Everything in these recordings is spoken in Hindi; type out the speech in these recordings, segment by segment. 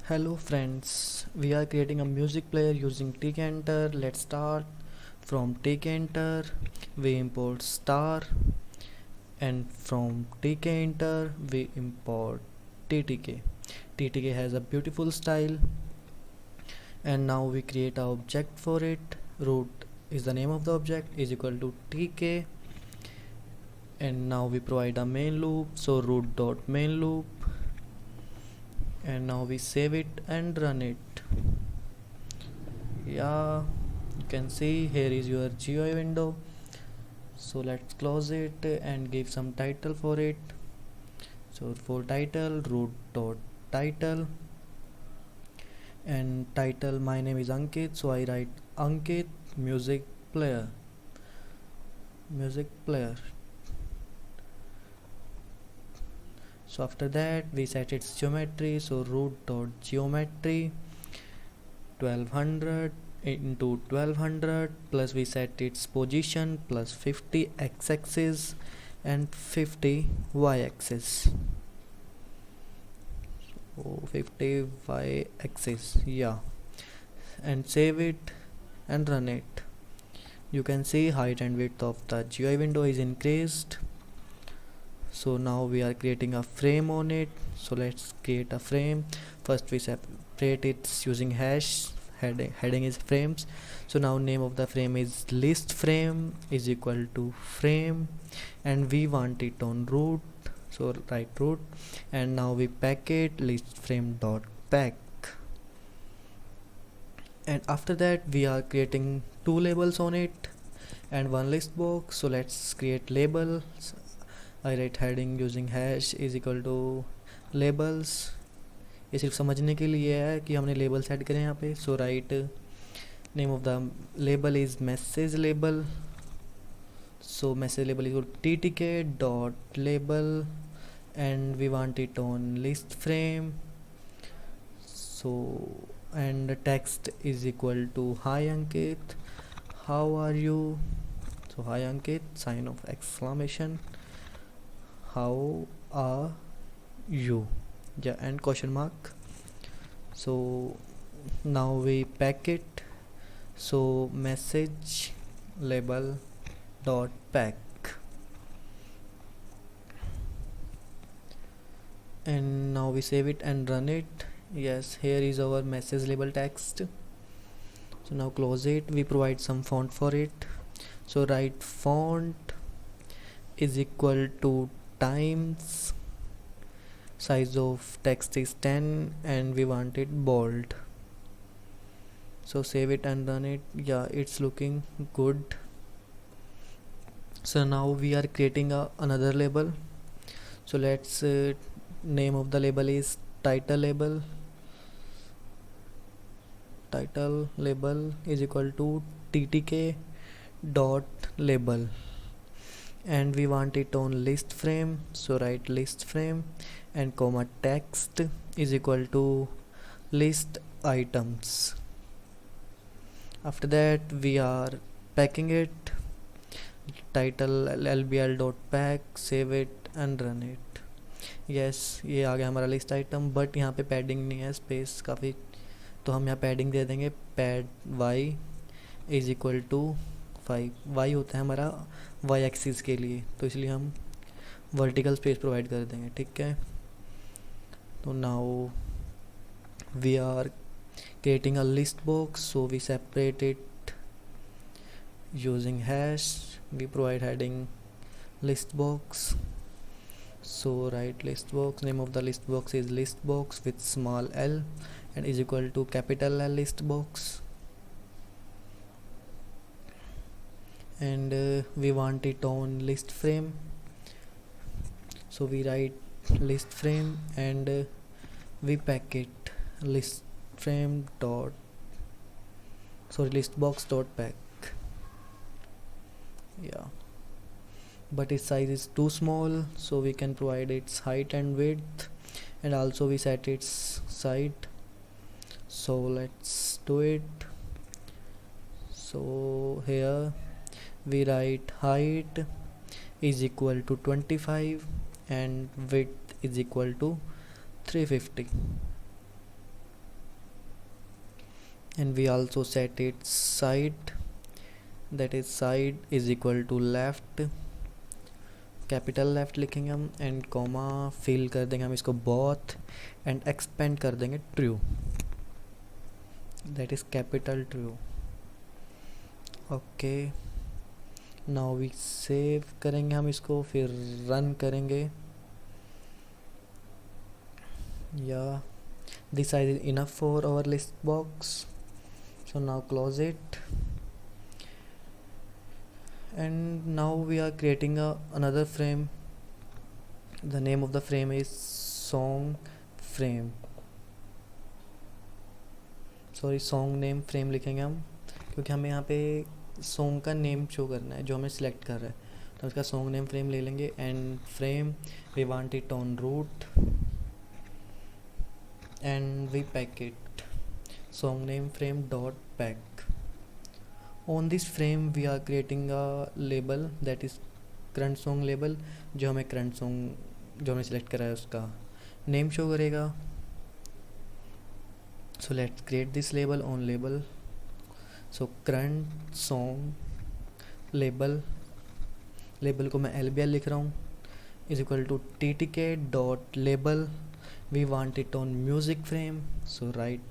Hello friends, we are creating a music player using Tkinter. Let's start. From Tkinter, we import star, and from Tkinter, we import TTK. TTK has a beautiful style, and now we create an object for it. Root is the name of the object, is equal to TK, and now we provide a main loop. So root dot main loop, and now we save it and run it. Yeah, you can see here is your GUI window. So let's close it and give some title for it. So for title, root dot title, and title, my name is Ankit, so I write Ankit music player. So after that we set its geometry. So root dot geometry 1200 into 1200, plus we set its position plus 50 x-axis and 50 y-axis. So 50 y-axis, yeah, and save it and run it. You can see height and width of the GUI window is increased. So now we are creating a frame on it. So let's create a frame. First we separate it using hash. Heading is frames. So now name of the frame is list frame is equal to frame, and we want it on root, so write root, and now we pack it list frame dot pack. And after that we are creating two labels on it and one list box. So let's create labels. I write heading using hash is equal to labels. ये सिर्फ समझने के लिए है कि हमने लेबल सेट करें यहाँ पे. So write name of the label is message label. So message label is TTK dot label, and we want it on list frame. So and the text is equal to hi Ankit, how are you? So hi Ankit, sign of exclamation, how are you, yeah, and question mark. So now we pack it. So message label dot pack, and now we save it and run it. Yes, here is our message label text. So now close it. We provide some font for it. So write font is equal to times size of text is 10, and we want it bold. So save it and run it. Yeah, it's looking good. So now we are creating another label. So let's name of the label is title label. Title label is equal to TTK dot label, and we want it on list frame. So write list frame and comma text is equal to list items. After that we are packing it. Title lbl dot pack, save it and run it. yes, ये आ गया हमारा लिस्ट आइटम, बट यहाँ पे पैडिंग नहीं है, स्पेस काफ़ी, तो हम यहाँ पैडिंग दे देंगे. Pad y is equal to 5. y होता है हमारा y एक्सिस के लिए, तो इसलिए हम वर्टिकल स्पेस प्रोवाइड कर देंगे. ठीक है. तो now we are creating a list box. So we separate it using hash. We provide heading list box. So write list box, name of the list box is list box with small l and is equal to capital L list box, and we want it on list frame. So we write list frame and we pack it list frame dot, sorry, list box dot pack. Yeah, but its size is too small, so we can provide its height and width, and also we set its height. So let's do it. So here we write height is equal to 25 and width is equal to 350. and we also set its side, that is side is equal to left, capital left लिखेंगे हम, एंड कॉमा फिल कर देंगे हम इसको बोथ, एंड एक्सपेंड कर देंगे true, that is capital true. Okay, now we save करेंगे हम इसको, फिर रन करेंगे. या this size is enough for our list box, so now close it. And now we are creating another frame. The name of the frame is song frame, sorry song name frame लिखेंगे हम, क्योंकि हमें यहाँ पे सॉन्ग का नेम शो करना है जो हमें सिलेक्ट कर रहा है. तो उसका सॉन्ग नेम फ्रेम ले लेंगे. And frame we want it on root and we pack it, song name frame dot pack. On this frame we are creating a label, that is current song label, जो हमें current song जो हमें select करा है उसका name show करेगा. So let's create this label on label. So current song label, label को मैं LBL लिख रहा हूँ, is equal to ttk dot label. We want it on music frame, so write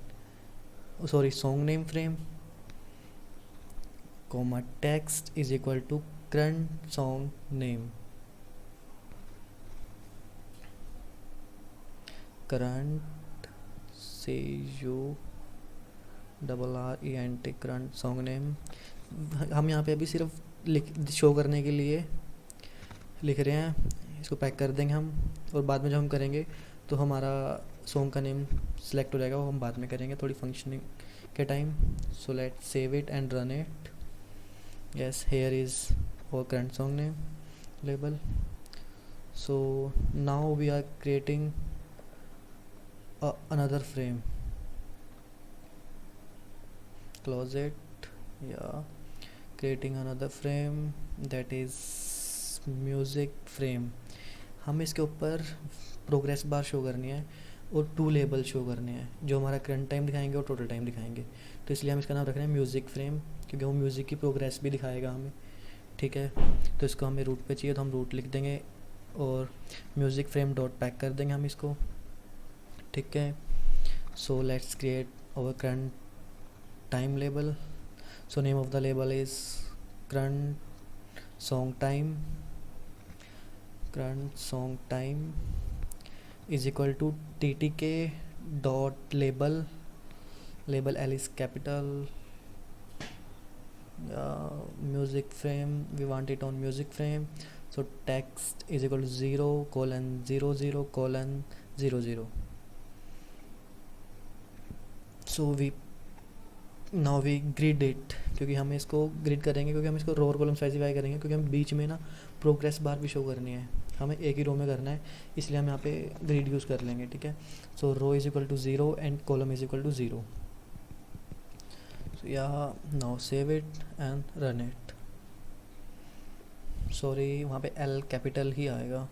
song name frame comma text is equal to current song name, current CURRENT current song name. हम यहाँ पे अभी सिर्फ शो करने के लिए लिख रहे हैं, इसको पैक कर देंगे हम, और बाद में जब हम करेंगे तो हमारा सॉन्ग का नेम सेलेक्ट हो जाएगा, वो हम बाद में करेंगे थोड़ी फंक्शनिंग के time. So let's save it and run it. Yes, here is our current song name label. So now we are creating another frame. Close it. Yeah, creating another frame, that is music frame. हम इसके ऊपर प्रोग्रेस बार शो करनी है और 2 लेबल शो करने हैं जो हमारा करंट टाइम दिखाएंगे और टोटल टाइम दिखाएंगे. तो इसलिए हम इसका नाम रख रहे हैं म्यूज़िक फ्रेम, क्योंकि वो म्यूज़िक की प्रोग्रेस भी दिखाएगा हमें. ठीक है, तो इसको हमें रूट पे चाहिए तो हम रूट लिख देंगे और म्यूज़िक फ्रेम डॉट पैक कर देंगे हम इसको. ठीक है, so let's create our current time label. So name of the label is current song time. Current song time is equal to ttk dot label, label L is capital. Music frame we want it on music frame, so text is equal to 0:00:00. So now we grid it, क्योंकि हम इसको ग्रिड करेंगे, क्योंकि हम इसको रो और कॉलम स्पेसिफाई करेंगे, क्योंकि हम बीच में ना प्रोग्रेस बार भी शो करनी है, हमें एक ही रो में करना है, इसलिए हम यहाँ पे ग्रिड यूज़ कर लेंगे. ठीक है, so row is equal to 0 and column is equal to 0. So या now save it and run it. Sorry, वहाँ पे L कैपिटल ही आएगा,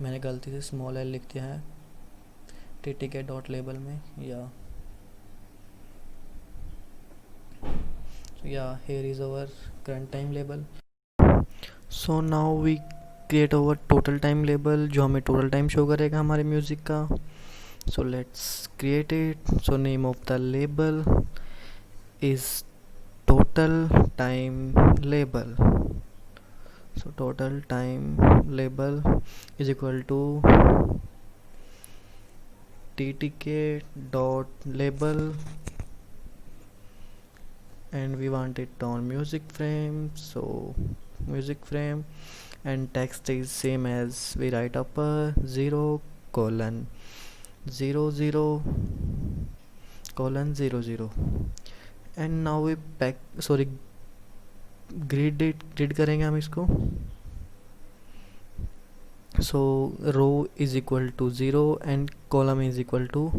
मैंने गलती से स्मॉल l लिख दिया है ttk डॉट लेबल में. Yeah, here is our current time label. So now we create our total time label, जो हमें total time show करेगा हमारे music का. So let's create it. So name of the label is total time label. So total time label is equal to ttk dot label, and we want it on music frame, so music frame, and text is same as we write upper 0:00:00, and now we grid करेंगे हम इसको. so row is equal to 0 and column is equal to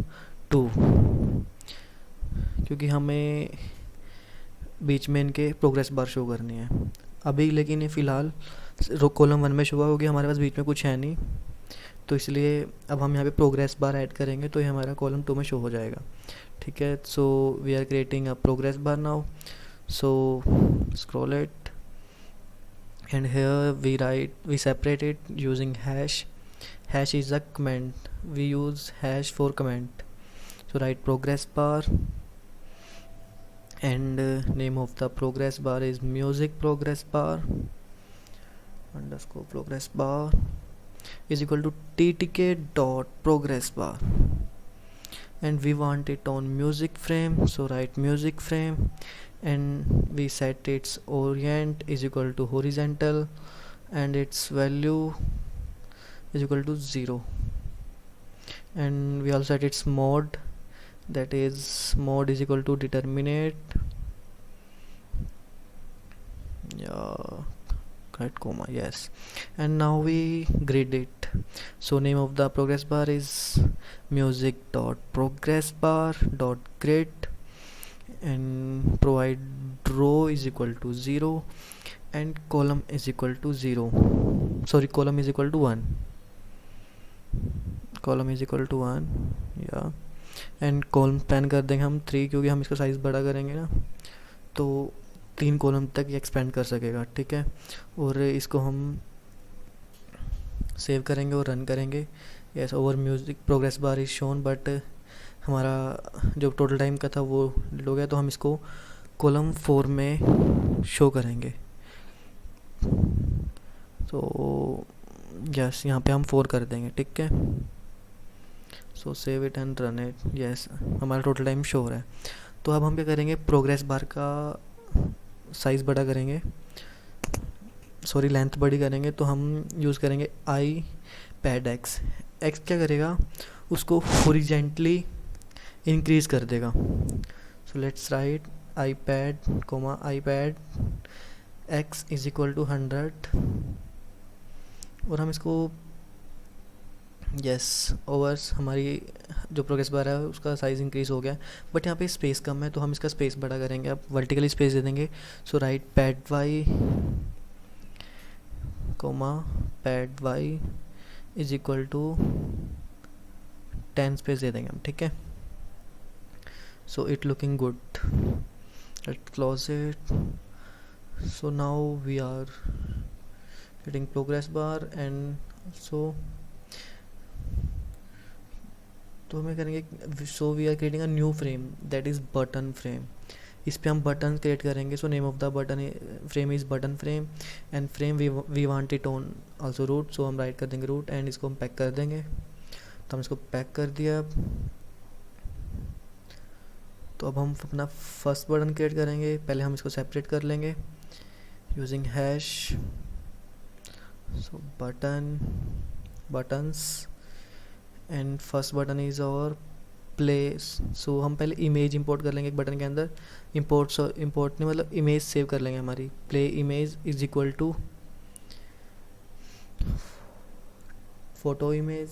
2, क्योंकि हमें बीच में इनके प्रोग्रेस बार शो करनी है अभी, लेकिन ये फ़िलहाल कॉलम 1 में शो हुआ, क्योंकि हमारे पास बीच में कुछ है नहीं, तो इसलिए अब हम यहाँ पे प्रोग्रेस बार ऐड करेंगे तो ये हमारा कॉलम 2 में शो हो जाएगा, ठीक है। So we are creating a progress bar now, so scroll it, and here we separate it using hash. Hash is a comment, we use hash for comment. So write progress bar, and name of the progress bar is music progress bar underscore progress bar is equal to ttk dot progress bar, and we want it on music frame, so write music frame, and we set its orient is equal to horizontal, and its value is equal to 0, and we also set its mode, that is mode is equal to determinate, yeah, correct comma, yes. And now we grid it, so name of the progress bar is music dot progress bar dot grid, and provide row is equal to 0 and column is equal to 0, sorry, column is equal to 1, column is equal to 1, या एंड कॉलम प्लान कर देंगे हम 3, क्योंकि हम इसका साइज़ बड़ा करेंगे ना, तो 3 कॉलम तक ये एक्सपेंड कर सकेगा, ठीक है। और इसको हम सेव करेंगे और रन करेंगे। Yes, over music progress bar is shown, but हमारा जो टोटल टाइम का था वो हो गया, तो हम इसको कॉलम 4 में शो करेंगे। तो यस, यहाँ पे हम 4 कर देंगे, ठीक है। सो save it and run it, yes, हमारा टोटल टाइम शो हो रहा है। तो अब हम क्या करेंगे, प्रोग्रेस बार का साइज़ बड़ा करेंगे, सॉरी लेंथ बड़ी करेंगे, तो हम यूज़ करेंगे आई पैड एक्स। एक्स क्या करेगा, उसको हॉरिजेंटली इंक्रीज़ कर देगा। So let's write I pad comma I pad X is equal to 100, और हम इसको यस ओवर्स हमारी जो प्रोग्रेस बार है उसका साइज़ इंक्रीज़ हो गया, बट यहाँ पे स्पेस कम है, तो हम इसका स्पेस बड़ा करेंगे। अब वर्टिकली स्पेस दे देंगे, so write pad y comma pad y is equal to 10 space दे देंगे हम, ठीक है। So it looking good, let's close it. So now we are getting progress bar, and तो हमें करेंगे, सो we are creating a new frame that is button frame. इस पे हम बटन क्रिएट करेंगे, so name of the button frame is button frame, and frame we want it on also root, सो हम राइट कर देंगे रूट, एंड इसको हम पैक कर देंगे। तो हम इसको पैक कर दिया। तो अब हम अपना फर्स्ट बटन क्रिएट करेंगे, पहले हम इसको सेपरेट कर लेंगे using hash, so buttons, and first button is और प्लेस। सो हम पहले इमेज इंपोर्ट कर लेंगे एक बटन के अंदर, इंपोर्ट नहीं मतलब इमेज सेव कर लेंगे हमारी, play image is equal to photo image,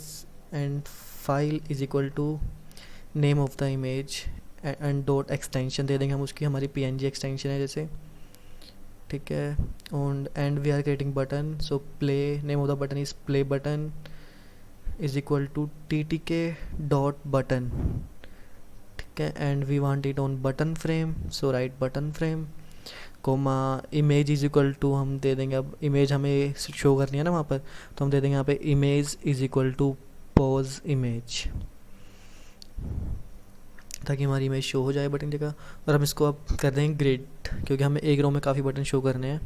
and file is equal to name of the image, and dot extension दे देंगे हम उसकी, हमारी png एक्सटेंशन है जैसे, ठीक है। And we are creating button, so play name of the button is play button is equal to ttk dot button, ठीक है। And we want it on button frame, so write button frame comma image is equal to, हम दे देंगे, अब इमेज हमें शो करनी है ना वहाँ पर, तो हम दे देंगे यहाँ पे image is equal to pause image, ताकि हमारी इमेज शो हो जाए बटन जगह। और हम इसको अब कर देंगे ग्रिड, क्योंकि हमें एक रो में काफ़ी बटन शो करने हैं,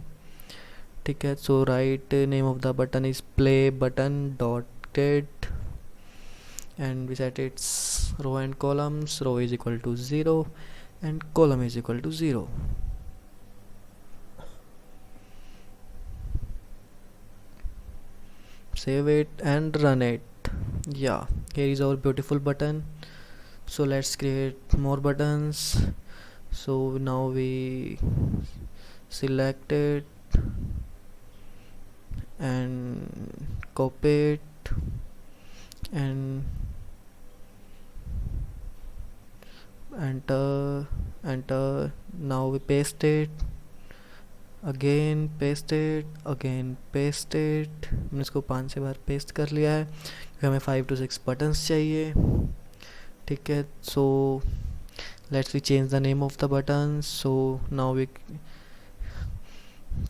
ठीक है। So write name of the button is play button dot grid, and we set its row and columns, row is equal to 0 and column is equal to 0. Save it and run it. Yeah, here is our beautiful button. So let's create more buttons. So now we select it and copy it and enter. Now we paste it again paste it. हमने इसको 5 बार पेस्ट कर लिया है क्योंकि हमें 5 to 6 बटन्स चाहिए। ठीक है, so let's we change the name of the button. So now we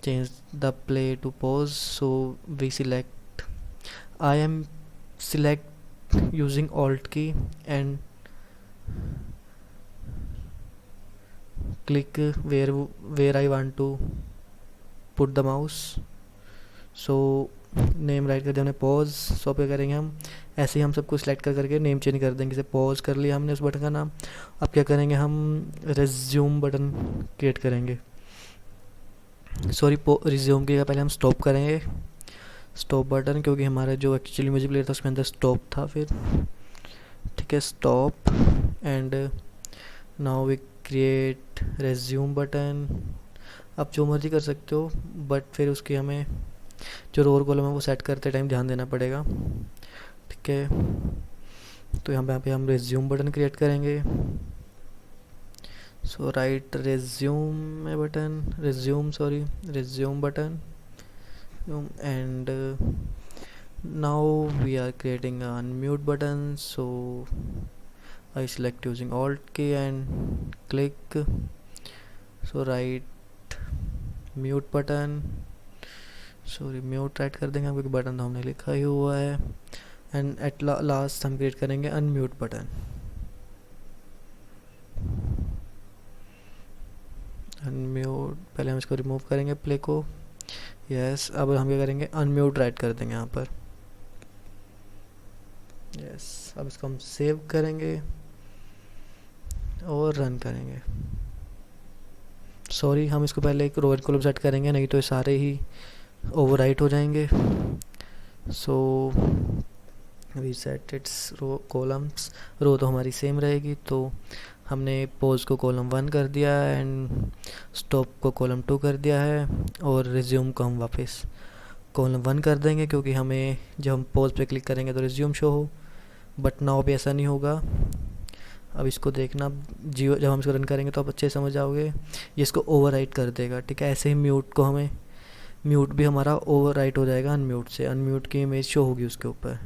change the play to pause. So we select, I am select using alt key and click where I want to put the mouse. So name right कर दिया हमने पॉज। सो अब क्या करेंगे हम, ऐसे ही हम सबको सिलेक्ट कर करके नेम चेंज कर देंगे। जैसे पॉज कर लिया हमने उस बटन का नाम। अब क्या करेंगे, हम रेज्यूम बटन क्रिएट करेंगे। सॉरी, रिज्यूम के पहले हम स्टॉप करेंगे, स्टॉप बटन, क्योंकि हमारा जो एक्चुअली म्यूजिक प्लेयर था उसके अंदर स्टॉप था फिर। ठीक है, stop and now we create resume button. आप जो मर्जी कर सकते हो, बट फिर उसकी हमें जो रो और कॉलम है वो सेट करते टाइम ध्यान देना पड़ेगा। ठीक है, तो यहाँ पे हम रेज्यूम बटन क्रिएट करेंगे। So write resume button, and now we are creating a unmute button. So I select using alt key and click. So write mute button, sorry mute right कर देंगे क्योंकि बटन तो हमने लिखा ही हुआ है। एंड एट लास्ट हम क्रिएट करेंगे अनम्यूट बटन। अनम्यूट, पहले हम इसको रिमूव करेंगे प्ले को। यस, अब हम क्या करेंगे, अनम्यूट राइट कर देंगे यहाँ पर। यस, अब इसको हम सेव करेंगे और रन करेंगे। सॉरी, हम इसको पहले एक रो एंड कॉलम सेट करेंगे, नहीं तो ये सारे ही ओवरराइट हो जाएंगे। So we set its row columns, row तो हमारी सेम रहेगी। तो हमने पोज को कॉलम 1 कर दिया है एंड स्टॉप को कॉलम 2 कर दिया है, और रिज्यूम को हम वापस कॉलम 1 कर देंगे, क्योंकि हमें जब हम पोज पे क्लिक करेंगे तो रिज्यूम शो हो। बट नाउ भी ऐसा नहीं होगा। अब इसको देखना, जियो जब हम इसको रन करेंगे तो आप अच्छे समझ जाओगे, ये इसको ओवरराइट कर देगा। ठीक है, ऐसे ही म्यूट को हमें, म्यूट भी हमारा ओवरराइट हो जाएगा अनम्यूट से, अनम्यूट की इमेज शो होगी उसके ऊपर।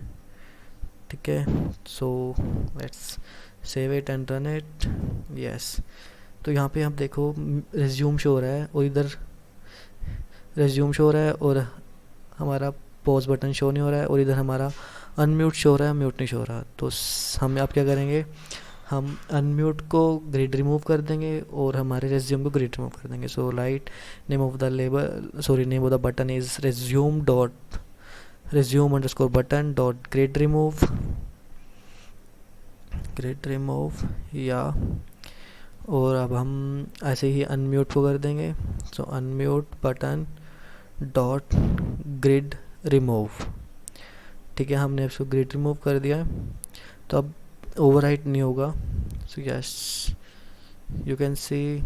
ठीक है, so let's save it and run it. Yes, तो यहाँ पे आप देखो रिज्यूम शो हो रहा है और इधर रिज्यूम शो हो रहा है और हमारा पॉज बटन शो नहीं हो रहा है, और इधर हमारा अनम्यूट शो हो रहा है, म्यूट नहीं शो हो रहा। तो हम आप क्या करेंगे, हम अनम्यूट को ग्रिड रिमूव कर देंगे और हमारे रेज्यूम को ग्रिड रिमूव कर देंगे। So write name of the button is resume underscore button dot grid remove या, और अब हम ऐसे ही अनम्यूट को कर देंगे। सो unmute button dot grid remove. ठीक है, हमने इसको ग्रिड रिमूव कर दिया है, तो अब ओवरराइट नहीं होगा। So yes, you can C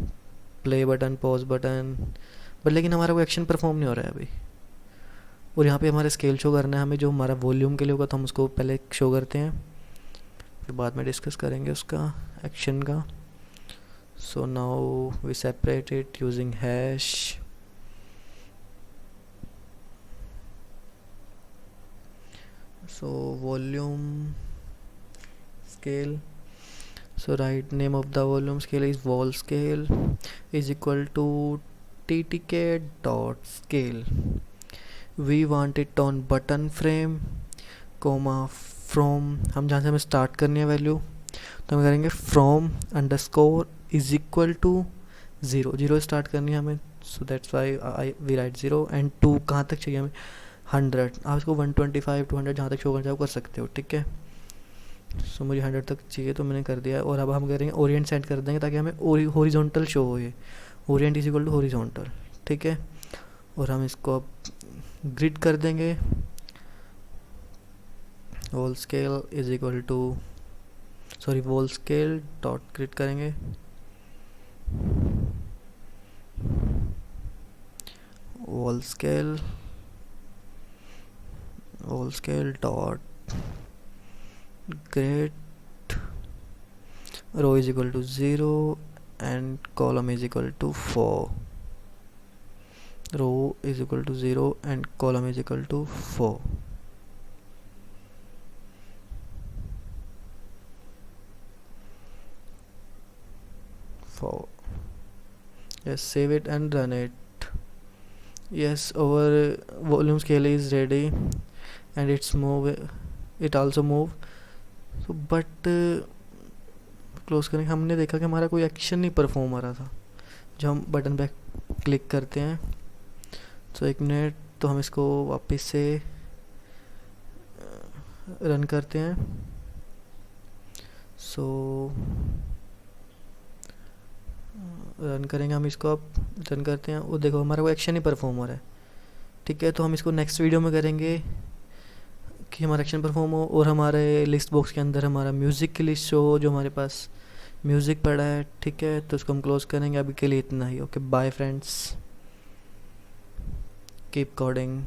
play button, pause button, but लेकिन हमारा कोई एक्शन परफॉर्म नहीं हो रहा है अभी। और यहाँ पे हमारा स्केल शो करना है हमें, जो हमारा वॉल्यूम के लिए होगा तो हम उसको पहले शो करते हैं, फिर बाद में डिस्कस करेंगे उसका एक्शन का। So now we separate it using hash. So volume scale, so right name of the volume scale is wall scale is equal to ttk dot scale. We want it on button frame comma from, हम जहाँ से हमें स्टार्ट करनी है वैल्यू, तो हम करेंगे from underscore is equal to 0, 0 start करनी है हमें। so that's why we write 0 and 2 कहाँ तक चाहिए हमें, 100। आप इसको 125 200 जहाँ तक शो करना चाहो कर सकते हो। ठीक है, सो मुझे 100 तक चाहिए तो मैंने कर दिया। और अब हम करेंगे ओरिएंट सेट कर देंगे ताकि हमें हॉरिजॉन्टल शो हो, ये orient is equal to horizontal. ठीक है, और हम इसको अब ग्रिड कर देंगे। Wall scale is equal to, sorry wall scale dot grid करेंगे। Wall scale dot grid row is equal to 0 and column is equal to 4. row is equal to 0 and column is equal to 4. Yes, save it and run it. Yes, our volume scale is ready and it also move. So but close करें, हमने देखा कि हमारा कोई एक्शन नहीं परफॉर्म हो रहा था जब हम बटन पे क्लिक करते हैं। तो 1 मिनट, तो हम इसको वापस से रन करते हैं। सो रन करेंगे हम इसको, अब रन करते हैं, वो देखो हमारा कोई एक्शन ही परफॉर्म हो रहा है। ठीक है, तो हम इसको नेक्स्ट वीडियो में करेंगे कि हमारा एक्शन परफॉर्म हो और हमारे लिस्ट बॉक्स के अंदर हमारा म्यूज़िक की लिस्ट शो हो जो हमारे पास म्यूज़िक पड़ा है। ठीक है, तो उसको हम क्लोज करेंगे। अभी के लिए इतना ही। Okay, bye friends, keep coding.